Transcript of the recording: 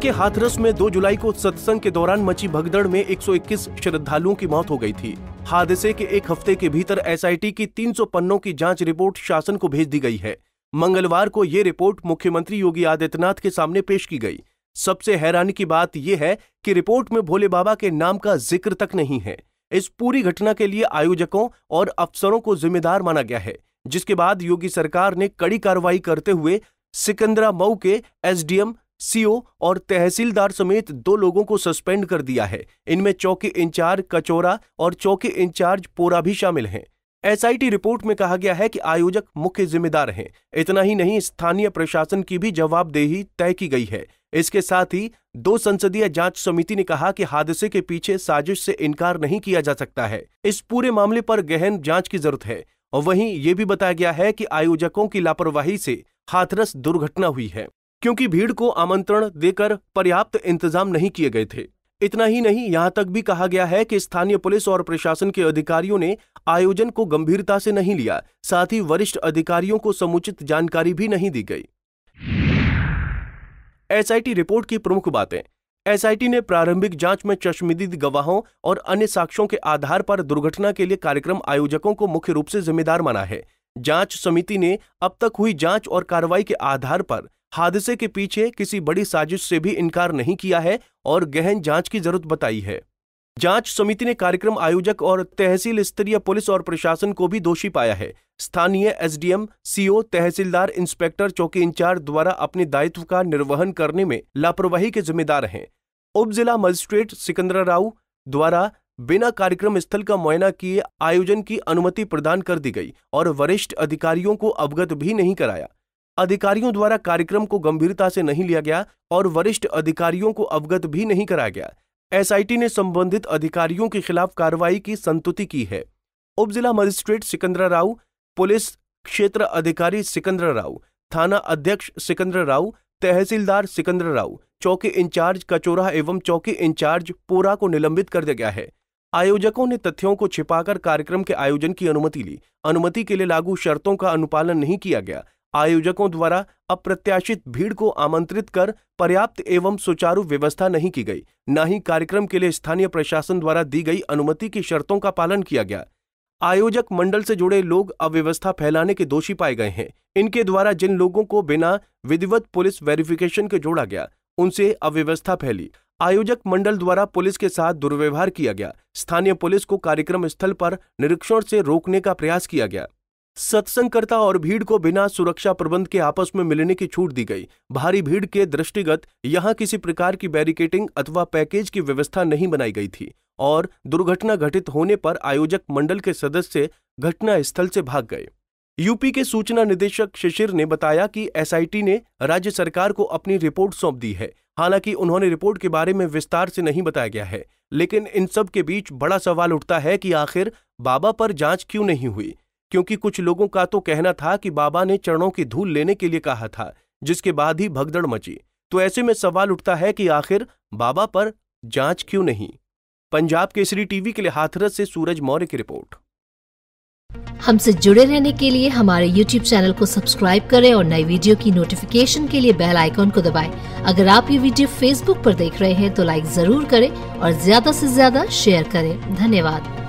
के हाथरस में 2 जुलाई को सत्संग के दौरान मची भगदड़ में 121 श्रद्धालुओं की मौत हो गई थी। हादसे के एक हफ्ते के भीतर एसआईटी की 300 पन्नों की जांच रिपोर्ट शासन को भेज दी गई है। मंगलवार को ये रिपोर्ट मुख्यमंत्री योगी आदित्यनाथ के सामने पेश की गई। सबसे हैरानी की बात यह है कि रिपोर्ट में भोले बाबा के नाम का जिक्र तक नहीं है। इस पूरी घटना के लिए आयोजकों और अफसरों को जिम्मेदार माना गया है, जिसके बाद योगी सरकार ने कड़ी कार्रवाई करते हुए सिकंदरामऊ के एसडीएम, सीओ और तहसीलदार समेत 2 लोगों को सस्पेंड कर दिया है। इनमें चौकी इंचार्ज कचौरा और चौकी इंचार्ज पोरा भी शामिल हैं। एसआईटी रिपोर्ट में कहा गया है कि आयोजक मुख्य जिम्मेदार हैं। इतना ही नहीं, स्थानीय प्रशासन की भी जवाबदेही तय की गई है। इसके साथ ही 2 संसदीय जांच समिति ने कहा कि हादसे के पीछे साजिश से इनकार नहीं किया जा सकता है। इस पूरे मामले पर गहन जांच की जरूरत है। और वहीं ये भी बताया गया है कि आयोजकों की लापरवाही से हाथरस दुर्घटना हुई है, क्योंकि भीड़ को आमंत्रण देकर पर्याप्त इंतजाम नहीं किए गए थे। इतना ही नहीं, यहां तक भी कहा गया है कि स्थानीय पुलिस और प्रशासन के अधिकारियों ने आयोजन को गंभीरता से नहीं लिया। साथ ही वरिष्ठ अधिकारियों को समुचित जानकारी भी नहीं दी गई। एसआईटी रिपोर्ट की प्रमुख बातें। एसआईटी ने प्रारंभिक जांच में चश्मदीद गवाहों और अन्य साक्ष्यों के आधार पर दुर्घटना के लिए कार्यक्रम आयोजकों को मुख्य रूप से जिम्मेदार माना है। जांच समिति ने अब तक हुई जांच और कार्रवाई के आधार पर हादसे के पीछे किसी बड़ी साजिश से भी इनकार नहीं किया है और गहन जांच की जरूरत बताई है। जांच समिति ने कार्यक्रम आयोजक और तहसील स्तरीय पुलिस और प्रशासन को भी दोषी पाया है। स्थानीय एसडीएम, सीओ, तहसीलदार, इंस्पेक्टर, चौकी इंचार्ज द्वारा अपने दायित्व का निर्वहन करने में लापरवाही के जिम्मेदार हैं। उप जिला मजिस्ट्रेट सिकंदराराव द्वारा बिना कार्यक्रम स्थल का मुआयना किए आयोजन की अनुमति प्रदान कर दी गई और वरिष्ठ अधिकारियों को अवगत भी नहीं कराया। अधिकारियों द्वारा कार्यक्रम को गंभीरता से नहीं लिया गया और वरिष्ठ अधिकारियों को अवगत भी नहीं कराया गया। एसआईटी ने संबंधित अधिकारियों के खिलाफ कार्रवाई की संस्तुति की है। उप जिला मजिस्ट्रेट सिकंदराराव, पुलिस क्षेत्र अधिकारी सिकंदराराव, थाना अध्यक्ष सिकंदराराव, तहसीलदार सिकंदराराव, चौकी इंचार्ज कचौरा एवं चौकी इंचार्ज पोरा को निलंबित कर दिया गया है। आयोजकों ने तथ्यों को छिपाकर कार्यक्रम के आयोजन की अनुमति ली। अनुमति के लिए लागू शर्तों का अनुपालन नहीं किया गया। आयोजकों द्वारा अप्रत्याशित भीड़ को आमंत्रित कर पर्याप्त एवं सुचारू व्यवस्था नहीं की गई। न ही कार्यक्रम के लिए स्थानीय प्रशासन द्वारा दी गई अनुमति की शर्तों का पालन किया गया। आयोजक मंडल से जुड़े लोग अव्यवस्था फैलाने के दोषी पाए गए हैं। इनके द्वारा जिन लोगों को बिना विधिवत पुलिस वेरिफिकेशन के जोड़ा गया, उनसे अव्यवस्था फैली। आयोजक मंडल द्वारा पुलिस के साथ दुर्व्यवहार किया गया। स्थानीय पुलिस को कार्यक्रम स्थल पर निरीक्षण से रोकने का प्रयास किया गया। सत्संगकर्ता और भीड़ को बिना सुरक्षा प्रबंध के आपस में मिलने की छूट दी गई। भारी भीड़ के दृष्टिगत यहां किसी प्रकार की बैरिकेडिंग अथवा पैकेज की व्यवस्था नहीं बनाई गई थी और दुर्घटना घटित होने पर आयोजक मंडल के सदस्य घटना स्थल से भाग गए। यूपी के सूचना निदेशक शिशिर ने बताया कि एसआईटी ने राज्य सरकार को अपनी रिपोर्ट सौंप दी है। हालांकि उन्होंने रिपोर्ट के बारे में विस्तार से नहीं बताया गया है, लेकिन इन सब के बीच बड़ा सवाल उठता है कि आखिर बाबा पर जांच क्यों नहीं हुई, क्योंकि कुछ लोगों का तो कहना था कि बाबा ने चरणों की धूल लेने के लिए कहा था, जिसके बाद ही भगदड़ मची। तो ऐसे में सवाल उठता है कि आखिर बाबा पर जांच क्यों नहीं। पंजाब केसरी टीवी के लिए हाथरस से सूरज मौर्य की रिपोर्ट। हमसे जुड़े रहने के लिए हमारे YouTube चैनल को सब्सक्राइब करें और नई वीडियो की नोटिफिकेशन के लिए बेल आइकॉन को दबाएं। अगर आप ये वीडियो Facebook पर देख रहे हैं तो लाइक जरूर करें और ज्यादा से ज्यादा शेयर करें। धन्यवाद।